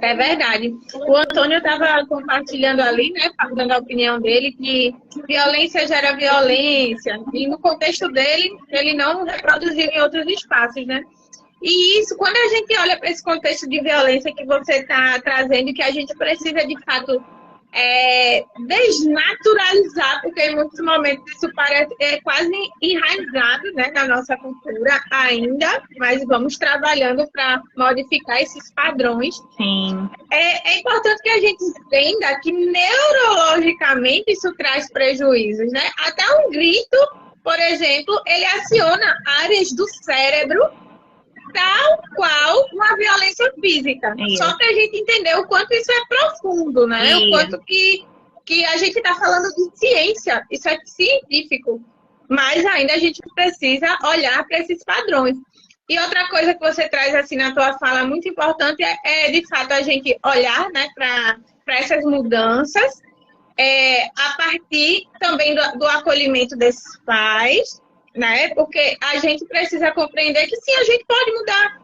É verdade. O Antônio estava compartilhando ali, né, dando a opinião dele, que violência gera violência, e no contexto dele, ele não reproduziu em outros espaços, né? E isso, quando a gente olha para esse contexto de violência que você está trazendo, que a gente precisa, de fato, desnaturalizar, porque em muitos momentos isso parece quase enraizado, né, na nossa cultura ainda, mas vamos trabalhando para modificar esses padrões. Sim. É importante que a gente entenda que neurologicamente isso traz prejuízos, né? Até um grito, por exemplo, ele aciona áreas do cérebro tal qual uma violência física. Isso. Só para a gente entender o quanto isso é profundo, né? Isso. O quanto que a gente está falando de ciência, isso é científico. Mas ainda a gente precisa olhar para esses padrões. E outra coisa que você traz assim na tua fala muito importante de fato, a gente olhar, né, para essas mudanças, a partir também do acolhimento desses pais, né? Porque a gente precisa compreender que sim, a gente pode mudar,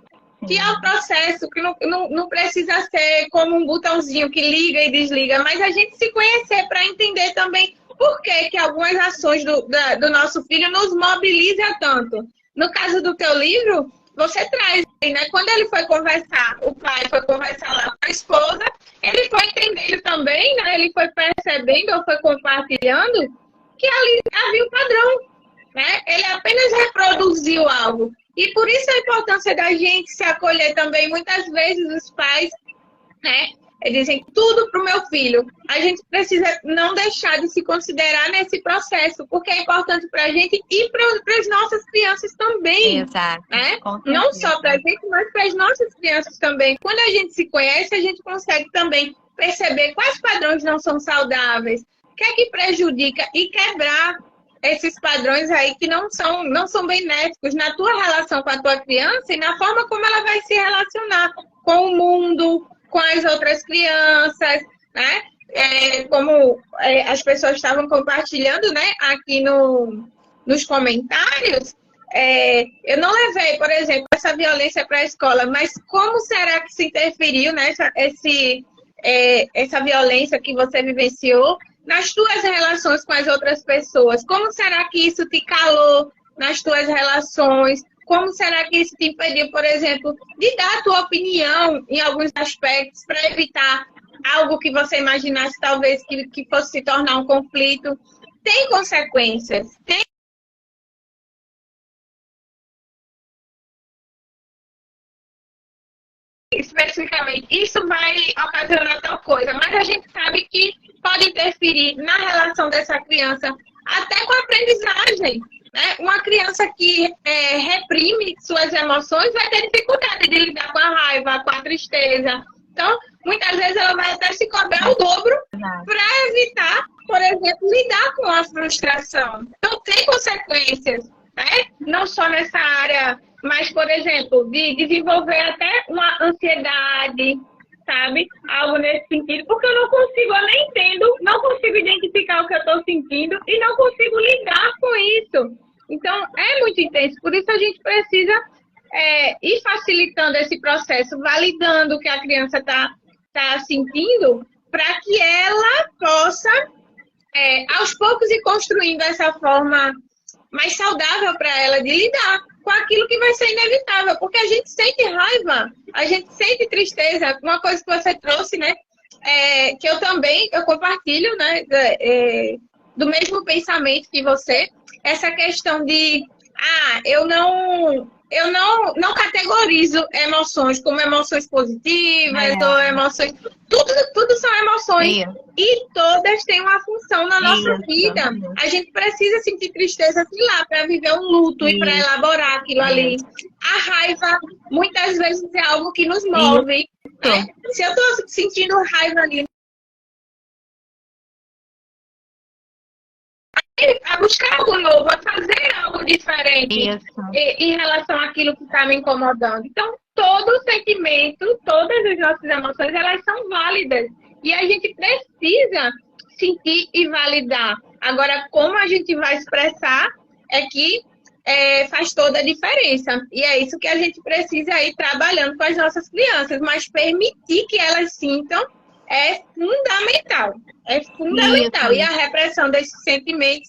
que é um processo, que não precisa ser como um botãozinho que liga e desliga, mas a gente se conhecer para entender também por que algumas ações do nosso filho nos mobiliza tanto. No caso do teu livro, você traz, né? Quando ele foi conversar, o pai foi conversar lá com a esposa, ele foi entendendo também, né? Ele foi percebendo ou foi compartilhando que ali havia um padrão, né? Ele apenas reproduziu algo. E por isso a importância da gente se acolher também. Muitas vezes os pais, né, dizem tudo para o meu filho. A gente precisa não deixar de se considerar nesse processo, porque é importante para a gente e para as nossas crianças também. Exato. Né? Não só para a gente, mas para as nossas crianças também. Quando a gente se conhece, a gente consegue também perceber quais padrões não são saudáveis, o que é que prejudica e quebrar esses padrões aí que não são benéficos na tua relação com a tua criança e na forma como ela vai se relacionar com o mundo, com as outras crianças, né? Como as pessoas estavam compartilhando, né, aqui nos comentários, eu não levei, por exemplo, essa violência para a escola, mas como será que se interferiu, né, essa violência que você vivenciou nas tuas relações com as outras pessoas? Como será que isso te calou nas tuas relações? Como será que isso te impediu, por exemplo, de dar a tua opinião em alguns aspectos para evitar algo que você imaginasse talvez que fosse se tornar um conflito? Tem consequências, tem especificamente, isso vai ocasionar tal coisa, mas a gente sabe que pode interferir na relação dessa criança, até com a aprendizagem, né? Uma criança que reprime suas emoções vai ter dificuldade de lidar com a raiva, com a tristeza. Então, muitas vezes ela vai até se cobrar o dobro para evitar, por exemplo, lidar com a frustração. Então, tem consequências, né? Não só nessa área, mas, por exemplo, de desenvolver até uma ansiedade, sabe? Algo nesse sentido, porque eu nem entendo, não consigo identificar o que eu estou sentindo e não consigo lidar com isso. Então, é muito intenso. Por isso, a gente precisa ir facilitando esse processo, validando o que a criança está sentindo, para que ela possa, aos poucos, ir construindo essa forma mais saudável para ela de lidar com aquilo que vai ser inevitável, porque a gente sente raiva, a gente sente tristeza. Uma coisa que você trouxe, né, que eu compartilho, né, do mesmo pensamento que você, essa questão de, eu não categorizo emoções como emoções positivas ou emoções. Tudo são emoções. E todas têm uma função na nossa vida. A gente precisa sentir tristeza, sei lá, para viver um luto e para elaborar aquilo ali. A raiva, muitas vezes, é algo que nos move. Né? Se eu estou sentindo raiva ali, a buscar algo novo, a fazer algo diferente em relação àquilo que está me incomodando. Então, todo sentimento, todas as nossas emoções, elas são válidas. E a gente precisa sentir e validar. Agora, como a gente vai expressar é que faz toda a diferença. E é isso que a gente precisa ir trabalhando com as nossas crianças, mas permitir que elas sintam é fundamental. É fundamental. E Isso. a repressão desses sentimentos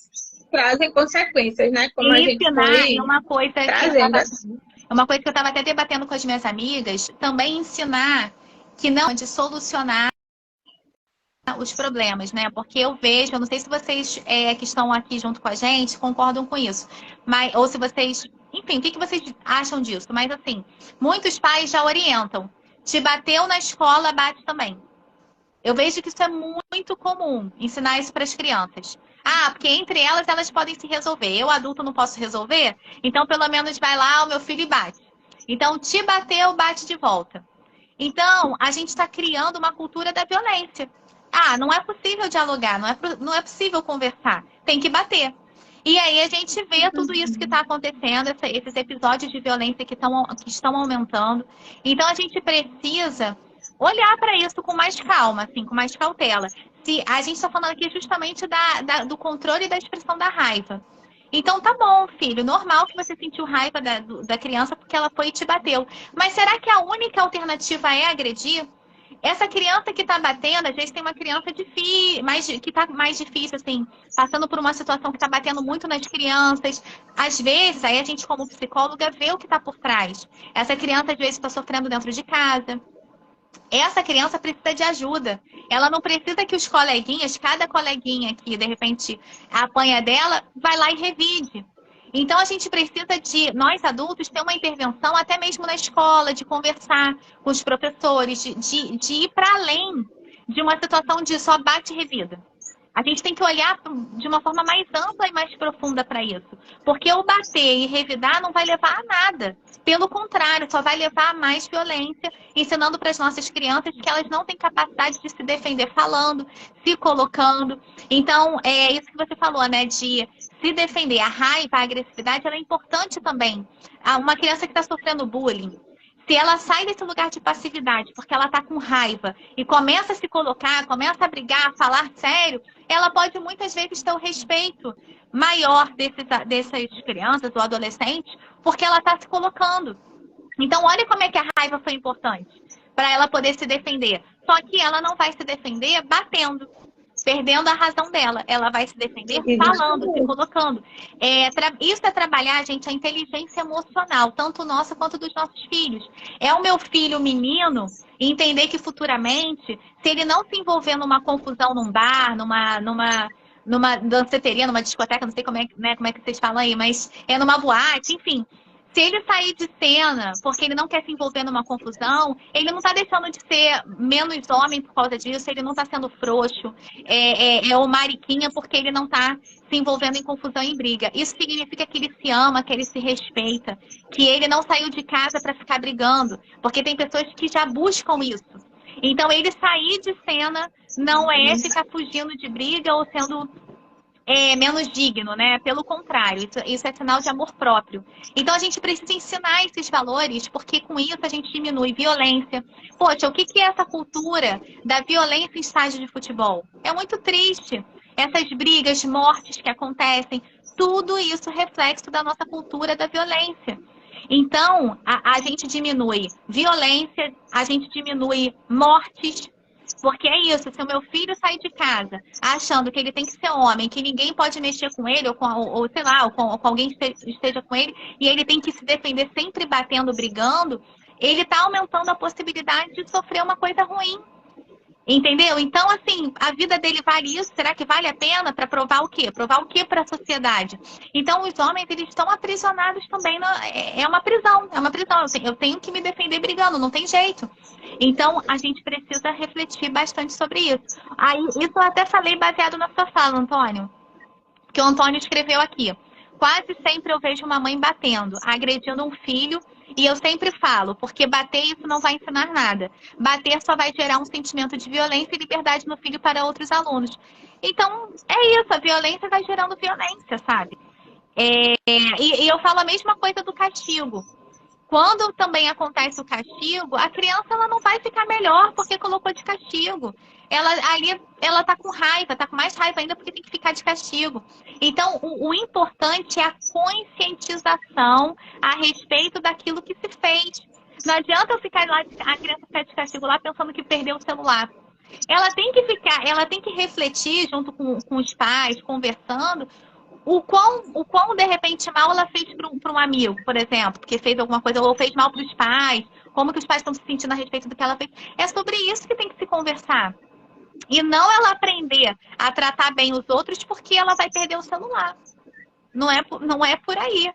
trazem consequências, né? Como a E gente ensinar foi é uma coisa trazendo. que eu estava até debatendo com as minhas amigas, também ensinar que não de solucionar os problemas, né? Porque eu vejo, eu não sei se vocês que estão aqui junto com a gente concordam com isso, mas ou se vocês, enfim, o que vocês acham disso? Mas assim, muitos pais já orientam. Te bateu na escola, bate também. Eu vejo que isso é muito comum, ensinar isso para as crianças. Ah, porque entre elas podem se resolver. Eu, adulto, não posso resolver? Então, pelo menos vai lá, o meu filho e bate. Então, te bateu, bate de volta. Então, a gente está criando uma cultura da violência. Ah, não é possível dialogar, não é possível conversar. Tem que bater. E aí a gente vê tudo isso que está acontecendo, esses episódios de violência que estão aumentando. Então, a gente precisa olhar para isso com mais calma, assim, com mais cautela. Se a gente está falando aqui justamente do controle e da expressão da raiva. Então tá bom, filho, normal que você sentiu raiva da criança porque ela foi e te bateu. Mas será que a única alternativa é agredir? Essa criança que está batendo, às vezes tem uma criança que está mais difícil, assim, passando por uma situação que está batendo muito nas crianças. Às vezes, aí a gente, como psicóloga, vê o que está por trás. Essa criança, às vezes, está sofrendo dentro de casa. Essa criança precisa de ajuda. Ela não precisa que os coleguinhas, cada coleguinha que de repente apanha dela, vai lá e revide. Então a gente precisa nós adultos, ter uma intervenção até mesmo na escola, de conversar com os professores, de ir para além de uma situação de só bate e revida. A gente tem que olhar de uma forma mais ampla e mais profunda para isso. Porque o bater e revidar não vai levar a nada. Pelo contrário, só vai levar a mais violência, ensinando para as nossas crianças que elas não têm capacidade de se defender falando, se colocando. Então, é isso que você falou, né? De se defender. A raiva, a agressividade, ela é importante também. Uma criança que está sofrendo bullying, se ela sai desse lugar de passividade, porque ela está com raiva e começa a se colocar, começa a brigar, a falar sério, ela pode muitas vezes ter o respeito maior dessas crianças ou adolescentes, porque ela está se colocando. Então, olha como é que a raiva foi importante para ela poder se defender. Só que ela não vai se defender batendo, perdendo a razão dela. Ela vai se defender falando, se colocando. Isso é trabalhar, gente, a inteligência emocional, tanto nossa quanto dos nossos filhos. É o meu filho menino entender que futuramente, se ele não se envolver numa confusão num bar, numa danceteria, numa discoteca, não sei como é que vocês falam aí, mas é numa boate, enfim. Se ele sair de cena porque ele não quer se envolver numa confusão, ele não está deixando de ser menos homem por causa disso, ele não está sendo frouxo, é o mariquinha porque ele não está se envolvendo em confusão e em briga. Isso significa que ele se ama, que ele se respeita, que ele não saiu de casa para ficar brigando, porque tem pessoas que já buscam isso. Então, ele sair de cena não é ficar fugindo de briga ou sendo menos digno, né? Pelo contrário, isso é sinal de amor próprio. Então a gente precisa ensinar esses valores, porque com isso a gente diminui violência. Poxa, o que é essa cultura da violência em estádio de futebol? É muito triste. Essas brigas, mortes que acontecem, tudo isso é reflexo da nossa cultura da violência. Então, a gente diminui violência, a gente diminui mortes. Porque é isso, se o meu filho sair de casa achando que ele tem que ser homem, que ninguém pode mexer com ele, ou sei lá, ou com alguém que esteja com ele, e ele tem que se defender sempre batendo, brigando, ele está aumentando a possibilidade de sofrer uma coisa ruim. Entendeu? Então, assim, a vida dele vale isso? Será que vale a pena para provar o quê? Provar o quê para a sociedade? Então, os homens, eles estão aprisionados também. É uma prisão, é uma prisão. Eu tenho que me defender brigando, não tem jeito. Então, a gente precisa refletir bastante sobre isso. Aí, isso eu até falei baseado na sua fala, Antônio. Que o Antônio escreveu aqui. Quase sempre eu vejo uma mãe batendo, agredindo um filho. E eu sempre falo, porque bater isso não vai ensinar nada. Bater só vai gerar um sentimento de violência e liberdade no filho para outros alunos. Então, é isso, a violência vai gerando violência, sabe? E eu falo a mesma coisa do castigo. Quando também acontece o castigo, a criança ela não vai ficar melhor porque colocou de castigo. ela tá com raiva, tá com mais raiva ainda porque tem que ficar de castigo. Então, o importante é a conscientização a respeito daquilo que se fez. Não adianta eu ficar lá, a criança ficar de castigo lá pensando que perdeu o celular. Ela tem que refletir junto com os pais, conversando, o quão de repente mal ela fez para um amigo, por exemplo, porque fez alguma coisa, ou fez mal para os pais, como que os pais estão se sentindo a respeito do que ela fez. É sobre isso que tem que se conversar. E não ela aprender a tratar bem os outros porque ela vai perder o celular. Não é por aí,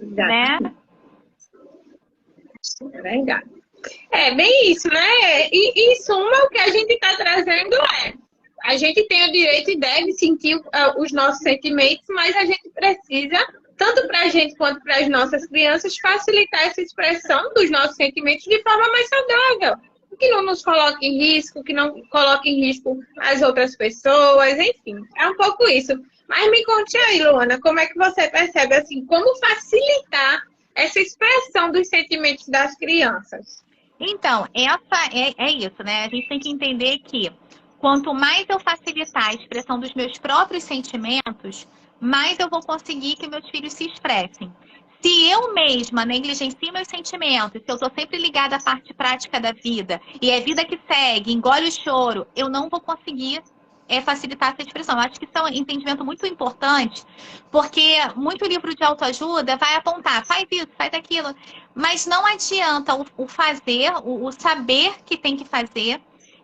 né? É verdade. É bem isso, né? E em suma, o que a gente está trazendo a gente tem o direito e deve sentir os nossos sentimentos, mas a gente precisa, tanto para a gente quanto para as nossas crianças, facilitar essa expressão dos nossos sentimentos de forma mais saudável. Que não nos coloque em risco, que não coloque em risco as outras pessoas, enfim. É um pouco isso. Mas me conte aí, Luana, como é que você percebe, assim, como facilitar essa expressão dos sentimentos das crianças? Então, é isso, né? A gente tem que entender que quanto mais eu facilitar a expressão dos meus próprios sentimentos, mais eu vou conseguir que meus filhos se expressem. Se eu mesma negligencio meus sentimentos, se eu estou sempre ligada à parte prática da vida, e é vida que segue, engole o choro, eu não vou conseguir facilitar essa expressão. Eu acho que isso é um entendimento muito importante, porque muito livro de autoajuda vai apontar, faz isso, faz aquilo, mas não adianta o fazer, o saber que tem que fazer,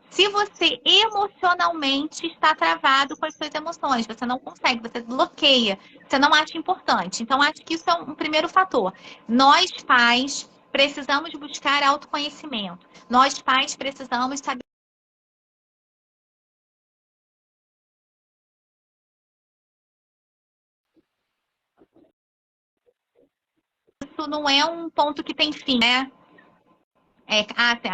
se você emocionalmente está travado com as suas emoções. Você não consegue, você bloqueia, você não acha importante. Então, acho que isso é um primeiro fator. Nós, pais, precisamos buscar autoconhecimento. Nós, pais, precisamos saber. Isso não é um ponto que tem fim, né?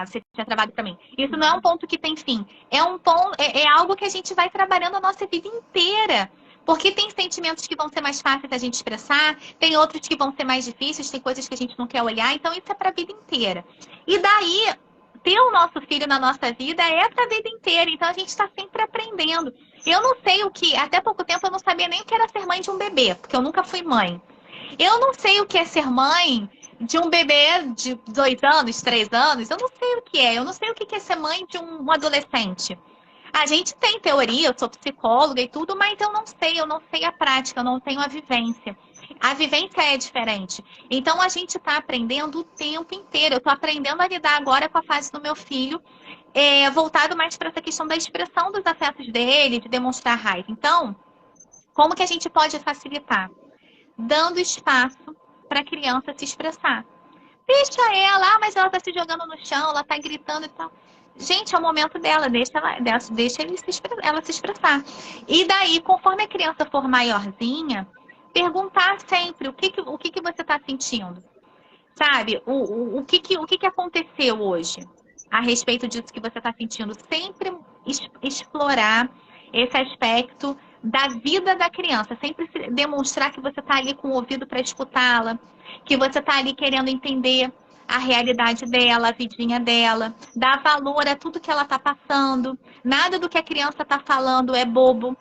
Você tinha trabalho para mim. Isso não é um ponto que tem fim. É um ponto, é algo que a gente vai trabalhando a nossa vida inteira. Porque tem sentimentos que vão ser mais fáceis da gente expressar, tem outros que vão ser mais difíceis, tem coisas que a gente não quer olhar, então isso é para a vida inteira. E daí, ter o nosso filho na nossa vida é para a vida inteira, então a gente está sempre aprendendo. Eu não sei até pouco tempo eu não sabia nem o que era ser mãe de um bebê, porque eu nunca fui mãe. Eu não sei o que é ser mãe de um bebê de 2 anos, 3 anos. Eu não sei o que é. Eu não sei o que é ser mãe de um adolescente. A gente tem teoria, eu sou psicóloga e tudo, mas eu não sei a prática, eu não tenho a vivência. A vivência é diferente. Então, a gente está aprendendo o tempo inteiro. Eu estou aprendendo a lidar agora com a fase do meu filho, voltado mais para essa questão da expressão dos afetos dele, de demonstrar raiva. Então, como que a gente pode facilitar? Dando espaço para a criança se expressar. Deixa ela, mas ela está se jogando no chão, ela está gritando e tal. Gente, é o momento dela, deixa ela se expressar. E daí, conforme a criança for maiorzinha, perguntar sempre o que você está sentindo. Sabe? O que aconteceu hoje a respeito disso que você está sentindo. Sempre explorar esse aspecto da vida da criança. Sempre demonstrar que você está ali com o ouvido para escutá-la, que você está ali querendo entender a realidade dela, a vidinha dela, dar valor a tudo que ela está passando. Nada do que a criança está falando é bobo,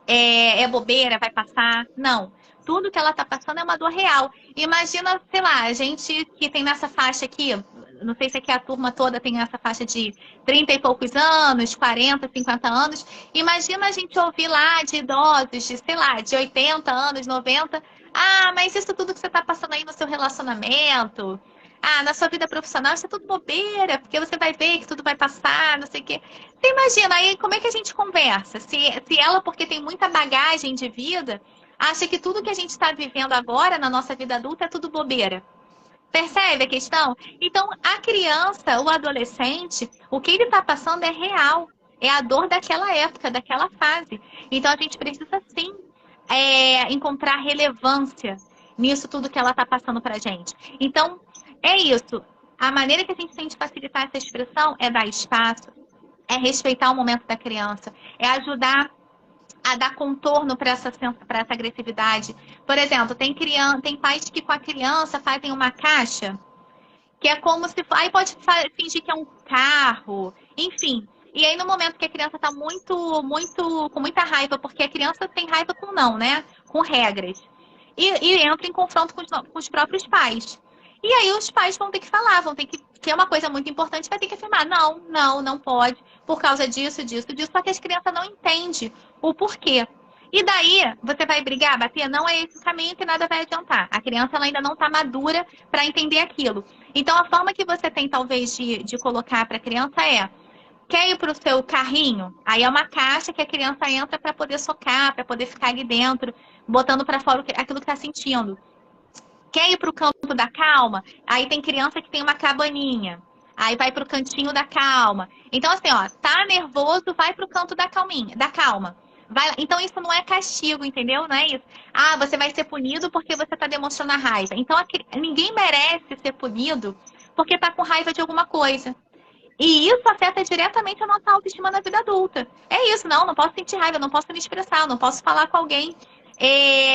é bobeira, vai passar. Não. Tudo que ela está passando é uma dor real. Imagina, sei lá, a gente que tem nessa faixa aqui, não sei se aqui a turma toda tem essa faixa de 30 e poucos anos, 40, 50 anos. Imagina a gente ouvir lá de idosos, de, sei lá, de 80 anos, 90. Ah, mas isso tudo que você está passando aí no seu relacionamento, na sua vida profissional, isso é tudo bobeira, porque você vai ver que tudo vai passar, não sei o quê. Você imagina aí como é que a gente conversa? Se ela, porque tem muita bagagem de vida, acha que tudo que a gente está vivendo agora na nossa vida adulta é tudo bobeira. Percebe a questão? Então, a criança, o adolescente, o que ele está passando é real. É a dor daquela época, daquela fase. Então, a gente precisa, sim, encontrar relevância nisso tudo que ela está passando para a gente. Então, é isso. A maneira que a gente tem de facilitar essa expressão é dar espaço, é respeitar o momento da criança, é ajudar a dar contorno para essa agressividade. Por exemplo, tem pais que com a criança fazem uma caixa, que é como se... Aí pode fingir que é um carro, enfim. E aí, no momento que a criança está com muita raiva, porque a criança tem raiva com não, né? Com regras. E entra em confronto com os próprios pais. E aí os pais vão ter que falar, vão ter que é uma coisa muito importante, vai ter que afirmar, não pode, por causa disso, só que as crianças não entendem o porquê. E daí, você vai brigar, bater? Não é esse o caminho que nada vai adiantar. A criança ela ainda não está madura para entender aquilo. Então, a forma que você tem, talvez, de colocar para a criança é: quer ir para o seu carrinho? Aí é uma caixa que a criança entra para poder socar, para poder ficar ali dentro, botando para fora aquilo que está sentindo. Quer ir para o canto da calma? Aí tem criança que tem uma cabaninha. Aí vai para o cantinho da calma. Então, assim, ó, tá nervoso, vai para o canto da calma. Então, isso não é castigo, entendeu? Não é isso. Ah, você vai ser punido porque você está demonstrando a raiva. Então, ninguém merece ser punido porque está com raiva de alguma coisa. E isso afeta diretamente a nossa autoestima na vida adulta. É isso, não posso sentir raiva, não posso me expressar, não posso falar com alguém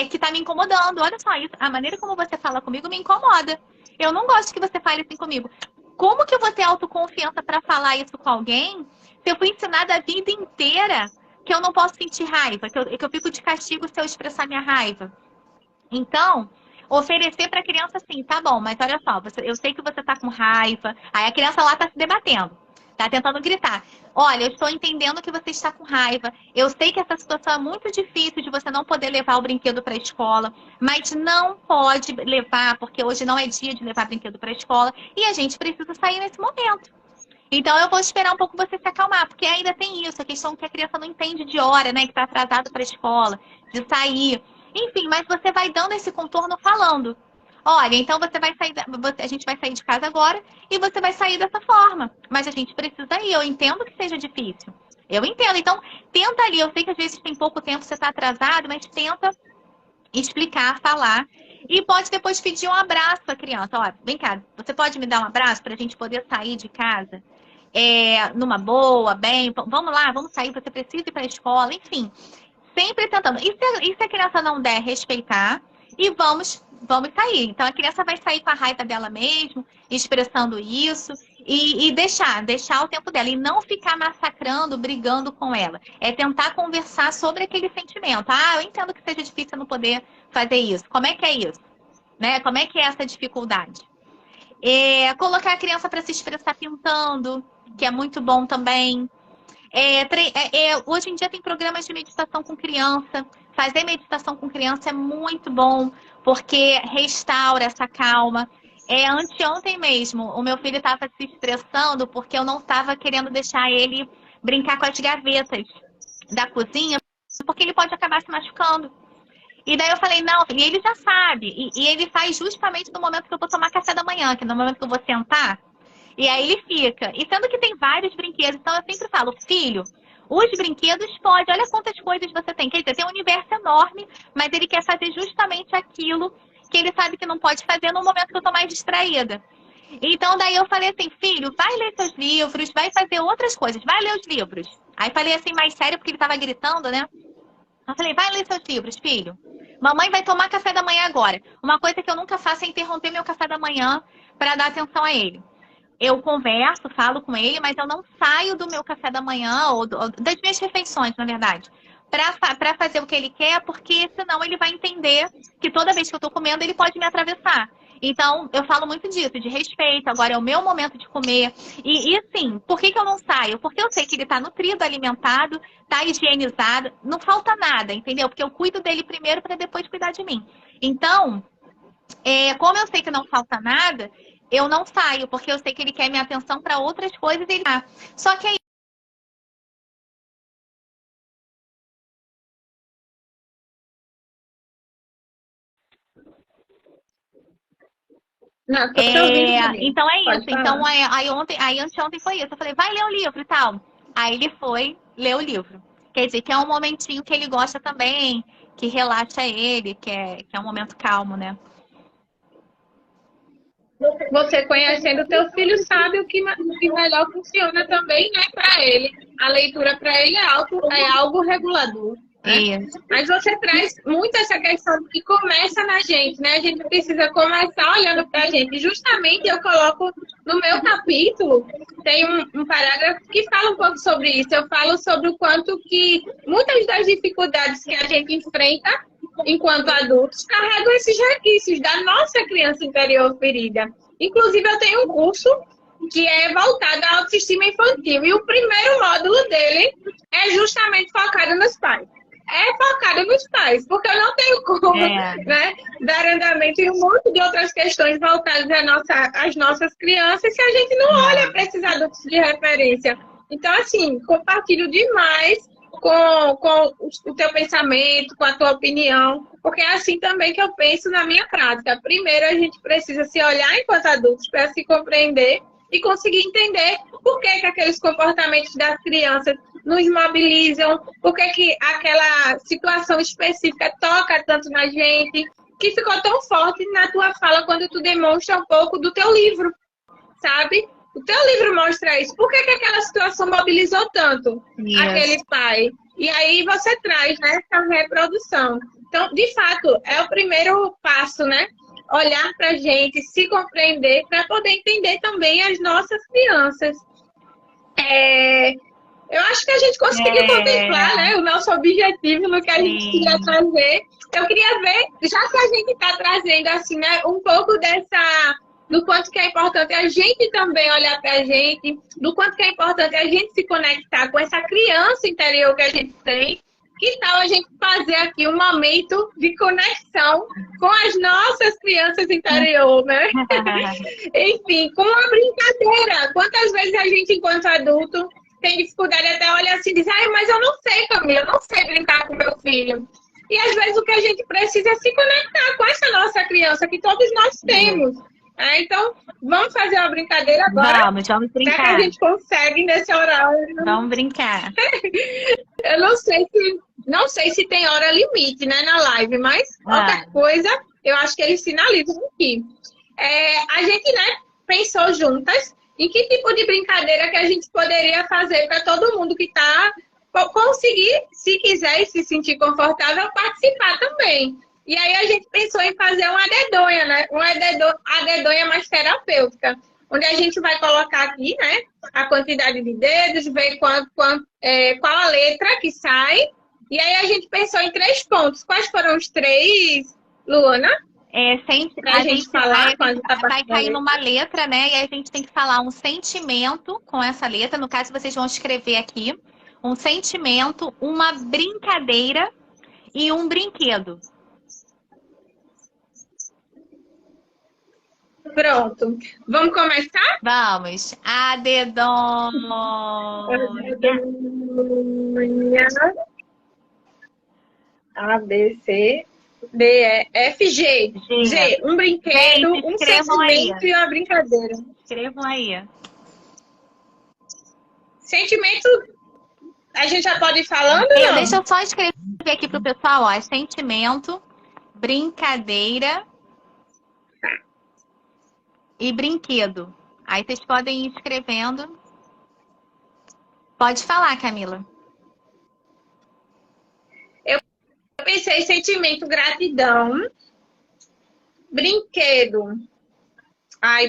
que está me incomodando. Olha só, isso, a maneira como você fala comigo me incomoda. Eu não gosto que você fale assim comigo. Como que eu vou ter autoconfiança para falar isso com alguém se eu fui ensinada a vida inteira que eu não posso sentir raiva, que eu fico de castigo se eu expressar minha raiva? Então, oferecer para a criança assim, tá bom, mas olha só, eu sei que você tá com raiva. Aí a criança lá tá se debatendo, tá tentando gritar. Olha, eu estou entendendo que você está com raiva. Eu sei que essa situação é muito difícil de você não poder levar o brinquedo para a escola, mas não pode levar, porque hoje não é dia de levar brinquedo para a escola e a gente precisa sair nesse momento. Então, eu vou esperar um pouco você se acalmar, porque ainda tem isso, a questão que a criança não entende de hora, né, que está atrasado para a escola, de sair. Enfim, mas você vai dando esse contorno falando. Olha, então você vai sair, a gente vai sair de casa agora e você vai sair dessa forma. Mas a gente precisa ir, eu entendo que seja difícil. Eu entendo, então tenta ali, eu sei que às vezes tem pouco tempo, você está atrasado, mas tenta explicar, falar. E pode depois pedir um abraço à criança. Ó, vem cá, você pode me dar um abraço para a gente poder sair de casa? Numa boa, bem, vamos lá, vamos sair, você precisa ir para a escola, enfim. Sempre tentando. E se a criança não der, respeitar e vamos sair. Então, a criança vai sair com a raiva dela mesmo, expressando isso e deixar o tempo dela. E não ficar massacrando, brigando com ela. É tentar conversar sobre aquele sentimento. Ah, eu entendo que seja difícil eu não poder fazer isso. Como é que é isso? Né? Como é que é essa dificuldade? Colocar a criança para se expressar pintando, que é muito bom também. Hoje em dia tem programas de meditação com criança. Fazer meditação com criança é muito bom, porque restaura essa calma. Anteontem mesmo, o meu filho estava se estressando porque eu não estava querendo deixar ele brincar com as gavetas da cozinha, porque ele pode acabar se machucando. E daí eu falei, não, e ele já sabe. E ele faz justamente no momento que eu vou tomar café da manhã, que é no momento que eu vou sentar. E aí ele fica. E sendo que tem vários brinquedos, então eu sempre falo, filho, os brinquedos pode, olha quantas coisas você tem. Quer dizer, tem um universo enorme, mas ele quer fazer justamente aquilo que ele sabe que não pode fazer no momento que eu tô mais distraída. Então daí eu falei assim, filho, vai ler seus livros, vai fazer outras coisas, vai ler os livros. Aí falei assim mais sério, porque ele tava gritando, né? Eu falei, vai ler seus livros, filho. Mamãe vai tomar café da manhã agora. Uma coisa que eu nunca faço é interromper meu café da manhã para dar atenção a ele. Eu converso, falo com ele, mas eu não saio do meu café da manhã, ou das minhas refeições, na verdade, para fazer o que ele quer, porque senão ele vai entender que toda vez que eu estou comendo, ele pode me atravessar. Então, eu falo muito disso, de respeito, agora é o meu momento de comer. E assim, por que eu não saio? Porque eu sei que ele está nutrido, alimentado, está higienizado, não falta nada, entendeu? Porque eu cuido dele primeiro para depois cuidar de mim. Então, como eu sei que não falta nada, eu não saio, porque eu sei que ele quer minha atenção para outras coisas. Só que aí Não, tô te ouvindo, Camila. então é Pode isso. falar. Então aí anteontem foi isso. Eu falei, vai ler o livro e tal. Aí ele foi ler o livro. Quer dizer, que é um momentinho que ele gosta também, que relaxa ele, que é um momento calmo, né? Você conhecendo o teu filho sabe o que melhor funciona também, né, para ele. A leitura para ele é algo regulador. né? Isso. Mas você traz muito essa questão que começa na gente, né? A gente precisa começar olhando para a gente. Justamente eu coloco no meu capítulo, tem um parágrafo que fala um pouco sobre isso. Eu falo sobre o quanto que muitas das dificuldades que a gente enfrenta enquanto adultos carregam esses resquícios da nossa criança interior ferida. Inclusive, eu tenho um curso que é voltado à autoestima infantil. E o primeiro módulo dele é justamente focado nos pais. É focado nos pais, porque eu não tenho como né, dar andamento em um monte de outras questões voltadas às nossas crianças se a gente não olha para esses adultos de referência. Então, assim, compartilho demais com o teu pensamento, com a tua opinião, porque é assim também que eu penso na minha prática. Primeiro, a gente precisa se olhar enquanto adultos para se compreender e conseguir entender por que aqueles comportamentos das crianças nos mobilizam, por que aquela situação específica toca tanto na gente, que ficou tão forte na tua fala quando tu demonstra um pouco do teu livro, sabe? O teu livro mostra isso. Por que aquela situação mobilizou tanto aquele pai? E aí você traz, né, essa reprodução. Então, de fato, é o primeiro passo, né? Olhar para a gente, se compreender, para poder entender também as nossas crianças. Eu acho que a gente conseguiu contemplar, né, o nosso objetivo no que a gente queria trazer. Eu queria ver, já que a gente está trazendo assim, né, um pouco do quanto que é importante a gente também olhar para a gente, do quanto que é importante a gente se conectar com essa criança interior que a gente tem. Que tal a gente fazer aqui um momento de conexão com as nossas crianças interior, né? Enfim, com uma brincadeira. Quantas vezes a gente, enquanto adulto, tem dificuldade até olhar assim e dizer, mas eu não sei, Camila, eu não sei brincar com meu filho. E às vezes o que a gente precisa é se conectar com essa nossa criança que todos nós temos. Então, vamos fazer uma brincadeira agora? Vamos brincar. Será que a gente consegue nesse horário? Vamos brincar. Eu não sei se tem hora limite, né, na live, mas qualquer coisa, eu acho que eles sinalizam aqui. A gente, né, pensou juntas em que tipo de brincadeira que a gente poderia fazer para todo mundo que está conseguir, se quiser e se sentir confortável, participar também. E aí a gente pensou em fazer uma dedonha, né? A dedonha mais terapêutica, onde a gente vai colocar aqui, né, a quantidade de dedos, ver qual a letra que sai. E aí a gente pensou em 3 pontos. Quais foram os 3, Luana? A gente vai cair numa letra, né? E aí a gente tem que falar um sentimento com essa letra. No caso, vocês vão escrever aqui um sentimento, uma brincadeira e um brinquedo. Pronto. Vamos começar? Vamos. A dedonha. A, B, C, D, E, F, G. G, um brinquedo, um sentimento e uma brincadeira. Escrevam aí. Sentimento, a gente já pode ir falando, não? Deixa eu só escrever aqui pro pessoal, ó. Sentimento, brincadeira e brinquedo. Aí vocês podem ir escrevendo. Pode falar, Camila. Eu pensei sentimento, gratidão, brinquedo.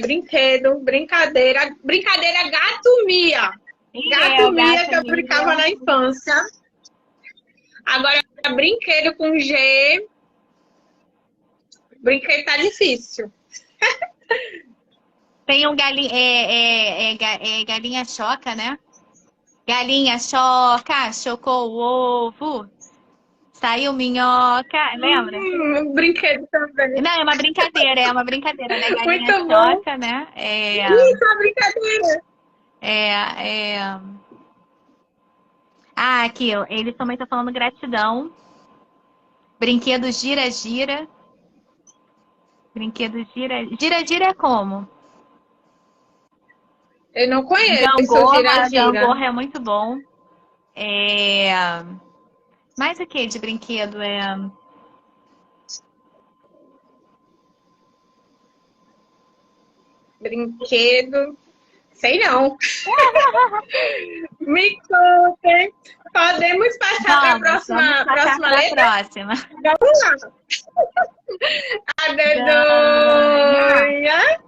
Brinquedo, brincadeira. Brincadeira, gato-mia. Gato-mia que eu brincava na infância. Agora, brinquedo com G. Brinquedo tá difícil. Tem um galinha, galinha choca, né? Galinha choca, chocou o ovo, saiu minhoca, lembra? Brinquedo também. Não, é uma brincadeira, né? Galinha muito choca, bom. né? Isso, é uma brincadeira. Aqui, ele também tá falando gratidão. Brinquedo gira-gira. Brinquedo gira-gira. Gira é como? Eu não conheço. Gangorra é muito bom. Mais o que de brinquedo? Brinquedo. Sei não. Me contem. Podemos passar para a próxima, próxima letra? Próxima. Vamos lá. A dedonha.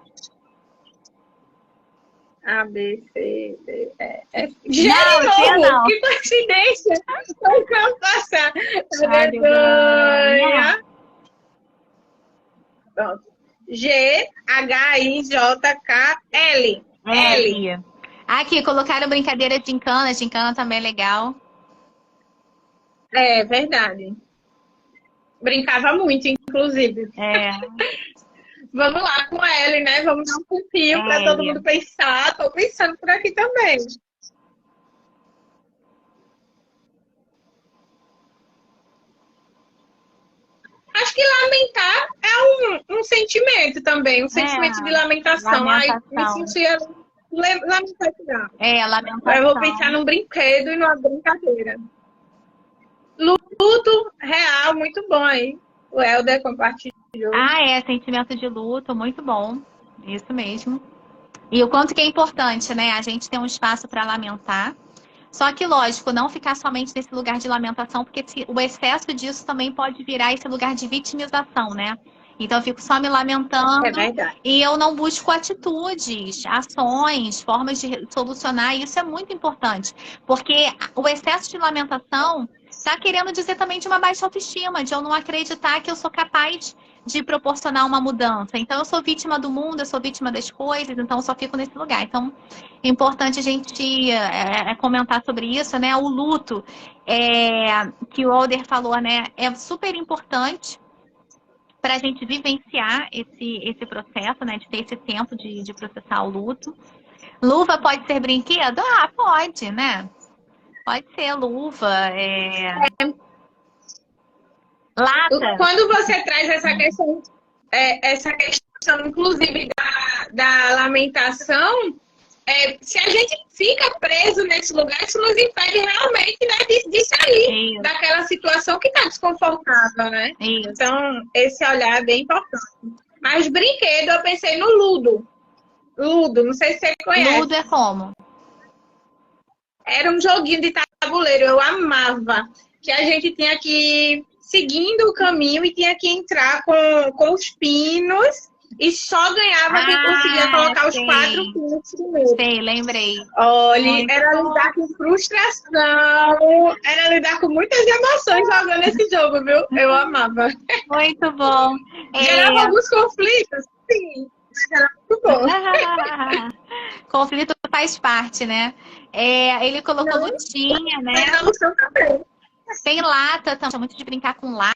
A, B, C, D, E, F. G de novo! Que coincidência! Vamos passar. A dedonha. Pronto. G, H, I, J, K, L. L. Aqui, colocaram brincadeira de gincana. Gincana também é legal. É verdade. Brincava muito, inclusive. Vamos lá com L, né? Vamos dar um tempinho para todo mundo pensar. Estou pensando por aqui também. Acho que lamentar é um sentimento também, um sentimento de lamentação. Ai, me sentia lamentação. Lamentação. Eu vou pensar num brinquedo e numa brincadeira. Luto real, muito bom aí. O Helder compartilhou. Sentimento de luto, muito bom. Isso mesmo. E o quanto que é importante, né? A gente ter um espaço para lamentar. Só que, lógico, não ficar somente nesse lugar de lamentação, porque o excesso disso também pode virar esse lugar de vitimização, né? Então, eu fico só me lamentando e eu não busco atitudes, ações, formas de solucionar. E isso é muito importante, porque o excesso de lamentação está querendo dizer também de uma baixa autoestima, de eu não acreditar que eu sou capaz de proporcionar uma mudança. Então, eu sou vítima do mundo, eu sou vítima das coisas, então eu só fico nesse lugar. Então, é importante a gente comentar sobre isso, né? O luto, que o Alder falou, né? É super importante para a gente vivenciar esse processo, né? De ter esse tempo de processar o luto. Luva pode ser brinquedo? Pode, né? Pode ser luva, lata. Quando você traz essa questão inclusive, da lamentação, se a gente fica preso nesse lugar, isso nos impede realmente, né, de sair daquela situação que está desconfortável, né? Então, esse olhar é bem importante. Mas brinquedo, eu pensei no Ludo. Ludo, não sei se você conhece. Ludo é como? Era um joguinho de tabuleiro, eu amava. Que a gente tinha que ir seguindo o caminho e tinha que entrar com os pinos e só ganhava quem conseguia colocar os 4 pinos primeiro. Sei, lembrei. Olha, era lidar com frustração, era lidar com muitas emoções jogando esse jogo, viu? Eu amava. Muito bom. Gerava alguns conflitos, sim. Era muito bom. Conflito faz parte, né? Ele colocou lutinha, né? Tem lata também. Muito de brincar com lata,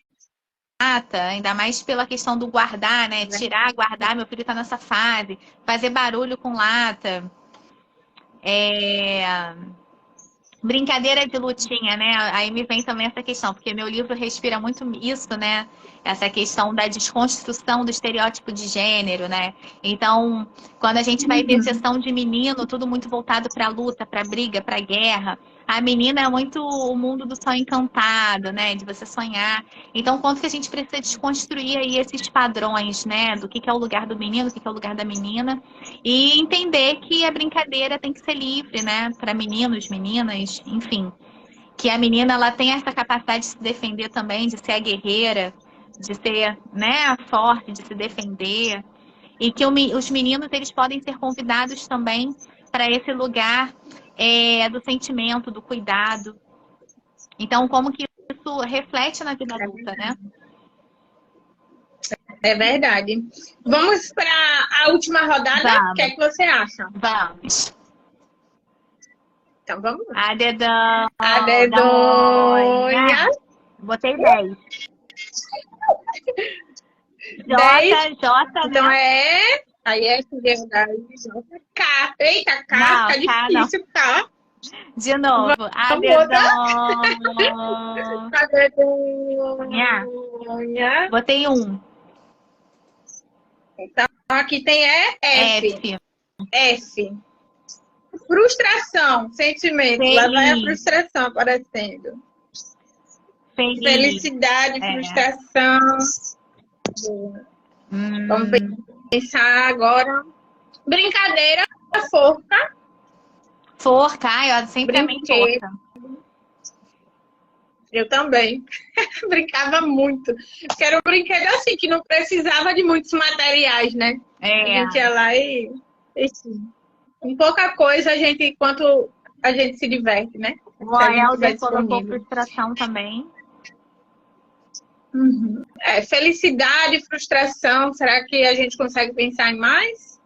ainda mais pela questão do guardar, né? Tirar, guardar. Meu filho tá nessa fase. Fazer barulho com lata. Brincadeira de lutinha, né? Aí me vem também essa questão, porque meu livro respira muito isso, né? Essa questão da desconstrução do estereótipo de gênero, né? Então, quando a gente vai ver sessão de menino, tudo muito voltado para luta, para briga, para guerra. A menina é muito o mundo do sonho encantado, né? De você sonhar. Então, quanto que a gente precisa desconstruir aí esses padrões, né? Do que é o lugar do menino, do que é o lugar da menina. E entender que a brincadeira tem que ser livre, né? Para meninos, meninas, enfim. Que a menina, ela tem essa capacidade de se defender também, de ser a guerreira, de ser, né, forte, de se defender. E que os meninos, eles podem ser convidados também para esse lugar do sentimento, do cuidado. Então, como que isso reflete na vida adulta, né? É verdade. Vamos para a última rodada? Vamos. O que é que você acha? Vamos. Então, vamos lá. A dedonha. A dedonha. Botei 10. 10. J, Então né? Aí é verdade. K. Eita, K. Não, Fica K, difícil, K. De novo. A dedonha. A dedonha. Botei 1. Então, aqui tem F. F. Frustração, sentimento. Lá vai a frustração aparecendo. Felicidade, frustração. Vamos pensar agora. Brincadeira, forca. Forca, eu sempre amei forca. Eu também. Brincava muito. Porque era um brinquedo assim, que não precisava de muitos materiais, né? A gente ia lá e sim. Com pouca coisa, enquanto a gente se diverte, né? O Helder colocou frustração também. Uhum. Felicidade, frustração. Será que a gente consegue pensar em mais?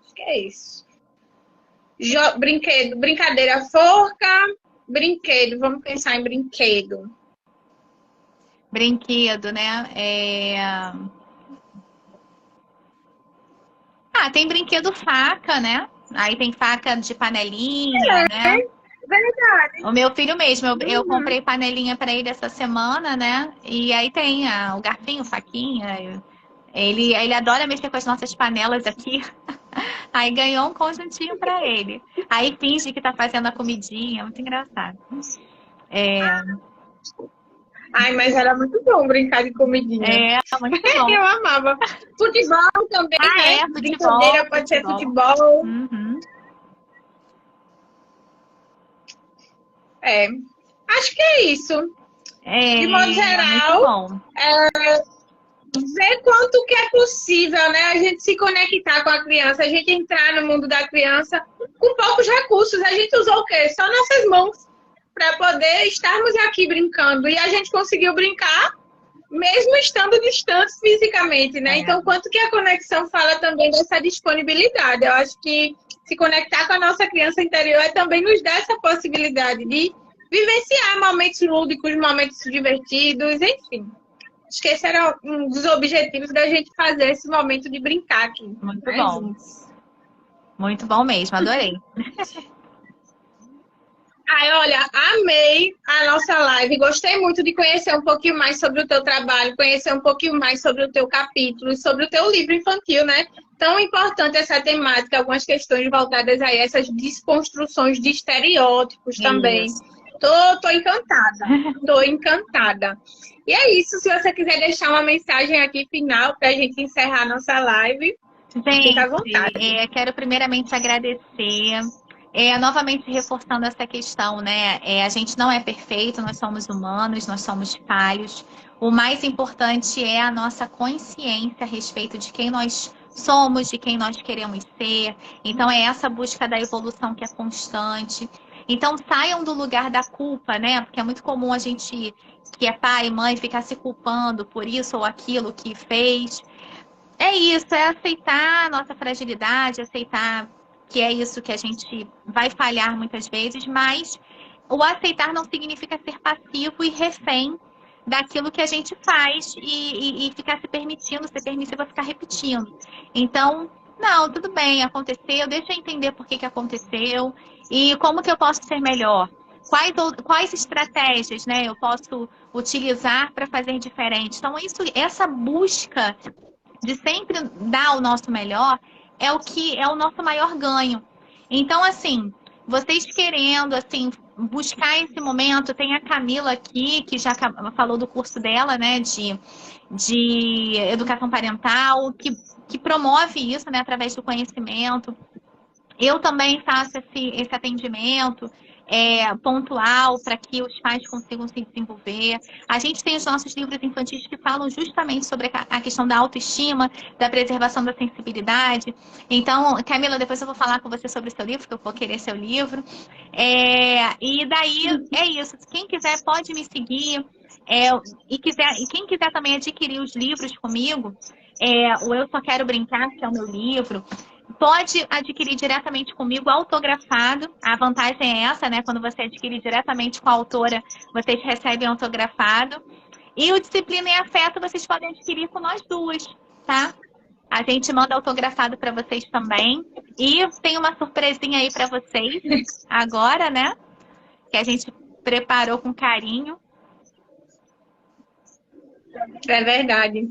Acho que é isso. Brinquedo, brincadeira, forca, brinquedo. Vamos pensar em brinquedo. Brinquedo, né? Tem brinquedo faca, né? Aí tem faca de panelinha, né? Verdade. O meu filho mesmo, eu comprei panelinha para ele essa semana, né? E aí tem o garfinho, faquinha. Ele adora mexer com as nossas panelas aqui. Aí ganhou um conjuntinho para ele. Aí finge que tá fazendo a comidinha, muito engraçado. Ai, mas era muito bom brincar de comidinha. Muito bom. Eu amava. Futebol também, né? Futebol, brincadeira pode ser futebol. Uhum. Acho que é isso. De modo geral, ver quanto que é possível, né? A gente se conectar com a criança, a gente entrar no mundo da criança com poucos recursos. A gente usou o quê? Só nossas mãos para poder estarmos aqui brincando. E a gente conseguiu brincar mesmo estando distantes fisicamente, né? Então, quanto que a conexão fala também dessa disponibilidade. Eu acho que se conectar com a nossa criança interior também nos dá essa possibilidade de vivenciar momentos lúdicos, momentos divertidos, enfim. Acho que esse era um dos objetivos da gente fazer esse momento de brincar aqui. Muito bom. Juntos. Muito bom mesmo, adorei. Olha, amei a nossa live. Gostei muito de conhecer um pouquinho mais sobre o teu trabalho, conhecer um pouquinho mais sobre o teu capítulo, sobre o teu livro infantil, né? Tão importante essa temática, algumas questões voltadas a essas desconstruções de estereótipos também. Tô encantada. Tô encantada. E é isso. Se você quiser deixar uma mensagem aqui final para a gente encerrar a nossa live, fica à vontade. Quero primeiramente agradecer. Novamente reforçando essa questão, né? A gente não é perfeito, nós somos humanos, nós somos falhos. O mais importante é a nossa consciência a respeito de quem nós somos, de quem nós queremos ser. Então, é essa busca da evolução que é constante. Então, saiam do lugar da culpa, né? Porque é muito comum a gente, que é pai e mãe, ficar se culpando por isso ou aquilo que fez. É isso, é aceitar a nossa fragilidade, aceitar que é isso que a gente vai falhar muitas vezes, mas o aceitar não significa ser passivo e refém daquilo que a gente faz e ficar se permitindo, ser permissivo a ficar repetindo. Então, não, tudo bem, aconteceu, deixa eu entender por que aconteceu e como que eu posso ser melhor. Quais estratégias, né, eu posso utilizar para fazer diferente. Então, essa busca de sempre dar o nosso melhor é o que é o nosso maior ganho. Então, assim, vocês querendo, assim, buscar esse momento, tem a Camila aqui, que já falou do curso dela, né, de educação parental, que promove isso, né, através do conhecimento. Eu também faço esse atendimento pontual para que os pais consigam se desenvolver. A gente tem os nossos livros infantis que falam justamente sobre a questão da autoestima, da preservação da sensibilidade. Então, Camila, depois eu vou falar com você sobre o seu livro, que eu vou querer seu livro. E daí, é isso. Quem quiser pode me seguir. E quem quiser também adquirir os livros comigo, o Eu Só Quero Brincar, que é o meu livro, pode adquirir diretamente comigo, autografado. A vantagem é essa, né? Quando você adquire diretamente com a autora, vocês recebem autografado. E o Disciplina e Afeto, vocês podem adquirir com nós duas, tá? A gente manda autografado para vocês também. E tem uma surpresinha aí para vocês agora, né? Que a gente preparou com carinho. É verdade.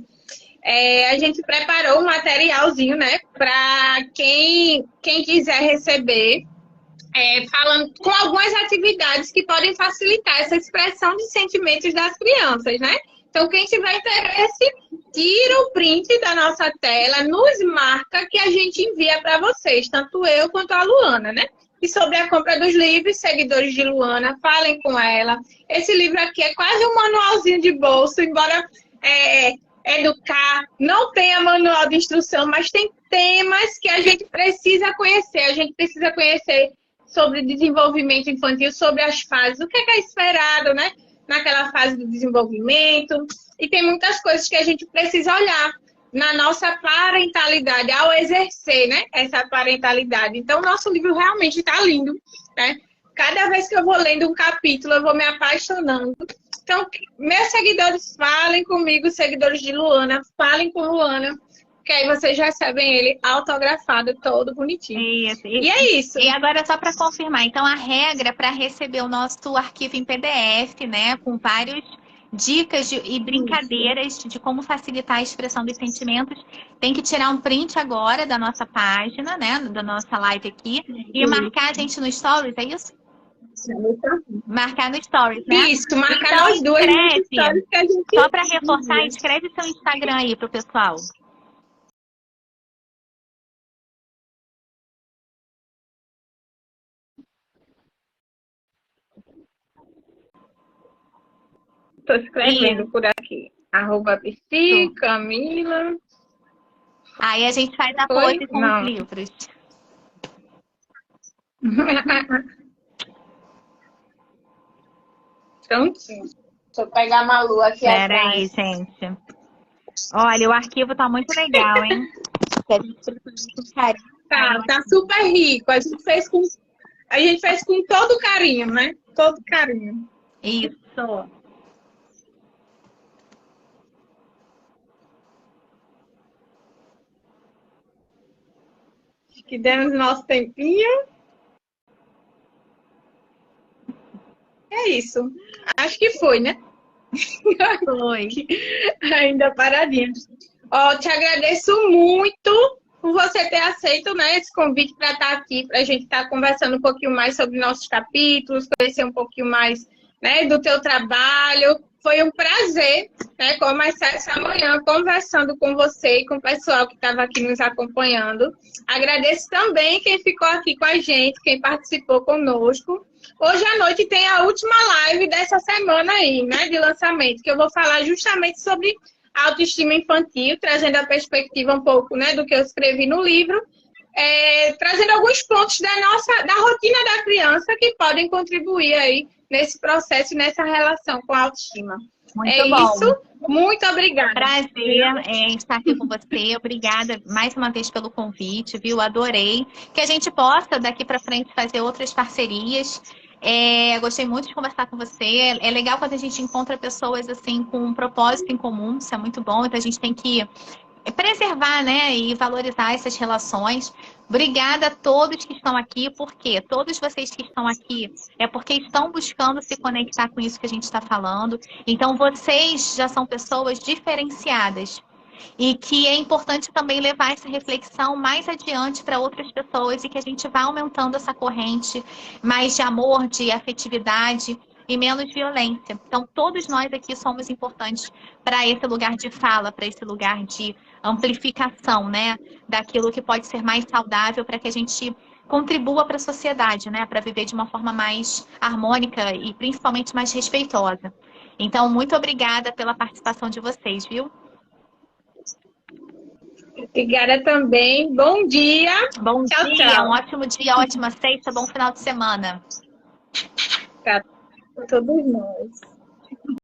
A gente preparou um materialzinho, né, para quem quiser receber, falando com algumas atividades que podem facilitar essa expressão de sentimentos das crianças, né? Então, quem tiver interesse, tira o print da nossa tela, nos marca que a gente envia para vocês, tanto eu quanto a Luana, né? E sobre a compra dos livros, seguidores de Luana, falem com ela. Esse livro aqui é quase um manualzinho de bolso, embora educar não tenha manual de instrução, mas tem temas que a gente precisa conhecer. A gente precisa conhecer sobre desenvolvimento infantil, sobre as fases, o que é esperado, né? Naquela fase do desenvolvimento. E tem muitas coisas que a gente precisa olhar na nossa parentalidade, ao exercer, né, essa parentalidade. Então, o nosso livro realmente está lindo, né? Cada vez que eu vou lendo um capítulo, eu vou me apaixonando. Então, meus seguidores, falem comigo, seguidores de Luana, falem com Luana, que aí vocês recebem ele autografado, todo bonitinho. Isso. E é isso. E agora, só para confirmar, então a regra para receber o nosso arquivo em PDF, né, com vários dicas e brincadeiras de como facilitar a expressão dos sentimentos, tem que tirar um print agora da nossa página, né, da nossa live aqui, e marcar a gente no Stories, é isso? Marcar no Stories, né? Isso, marcar então, nós duas no Stories que a gente... Só para reforçar, escreve seu Instagram aí pro pessoal. Estou escrevendo por aqui. @Psi, Camila. Aí a gente faz a pose com os livros. Prontinho. Deixa eu pegar a Malu aqui atrás. Pera aí, gente. Olha, o arquivo tá muito legal, hein? Tá super rico. A gente fez com todo carinho, né? Todo carinho. Isso. Que demos nosso tempinho. É isso. Acho que foi, né? Foi. Ainda paradinha. Ó, te agradeço muito por você ter aceito, né, esse convite para estar aqui, para a gente estar conversando um pouquinho mais sobre nossos capítulos, conhecer um pouquinho mais, né, do teu trabalho. Foi um prazer, né, começar essa manhã conversando com você e com o pessoal que estava aqui nos acompanhando. Agradeço também quem ficou aqui com a gente, quem participou conosco. Hoje à noite tem a última live dessa semana aí, né, de lançamento, que eu vou falar justamente sobre autoestima infantil, trazendo a perspectiva um pouco, né, do que eu escrevi no livro, trazendo alguns pontos da rotina da criança que podem contribuir aí nesse processo, nessa relação com a autoestima. Muito bom. Isso. Muito obrigada. Prazer estar aqui com você. Obrigada mais uma vez pelo convite, viu? Adorei. Que a gente possa, daqui para frente, fazer outras parcerias. Gostei muito de conversar com você. É legal quando a gente encontra pessoas assim com um propósito em comum. Isso é muito bom. Então a gente tem que preservar, né, e valorizar essas relações. Obrigada a todos que estão aqui, porque todos vocês que estão aqui é porque estão buscando se conectar com isso que a gente está falando. Então, vocês já são pessoas diferenciadas e que é importante também levar essa reflexão mais adiante para outras pessoas e que a gente vá aumentando essa corrente mais de amor, de afetividade e menos violência. Então, todos nós aqui somos importantes para esse lugar de fala, para esse lugar de amplificação, né, daquilo que pode ser mais saudável para que a gente contribua para a sociedade, né, para viver de uma forma mais harmônica e principalmente mais respeitosa. Então, muito obrigada pela participação de vocês, viu? Obrigada também. Bom dia. Bom tchau, dia, tchau. Um ótimo dia, ótima sexta, bom final de semana. Para todos nós.